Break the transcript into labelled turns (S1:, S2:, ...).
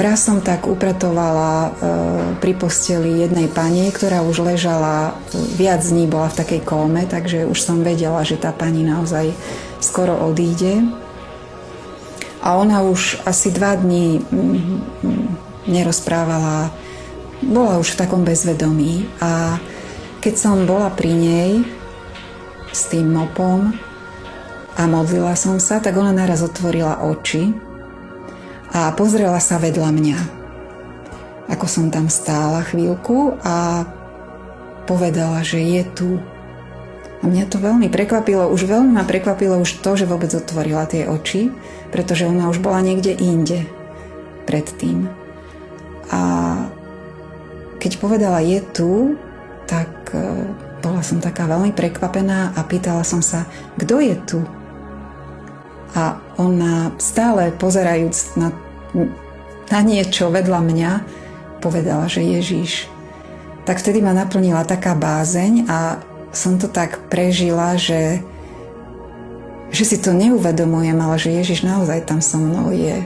S1: Raz som tak upratovala pri posteli jednej pani, ktorá už ležala viac dní, bola v takej kóme, takže už som vedela, že tá pani naozaj skoro odíde. A ona už asi 2 dní nerozprávala, bola už v takom bezvedomí. A keď som bola pri nej s tým mopom a modlila som sa, tak ona naraz otvorila oči a pozrela sa vedľa mňa. Ako som tam stála chvíľku a povedala, že je tu. A mňa to veľmi prekvapilo, veľmi ma prekvapilo už to, že vôbec otvorila tie oči, pretože ona už bola niekde inde predtým. A keď povedala je tu, tak bola som taká veľmi prekvapená a pýtala som sa, kto je tu? A ona stále pozerajúc na niečo vedľa mňa povedala, že Ježiš. Tak vtedy ma naplnila taká bázeň a som to tak prežila, že si to neuvedomujem, ale že Ježiš naozaj tam so mnou je.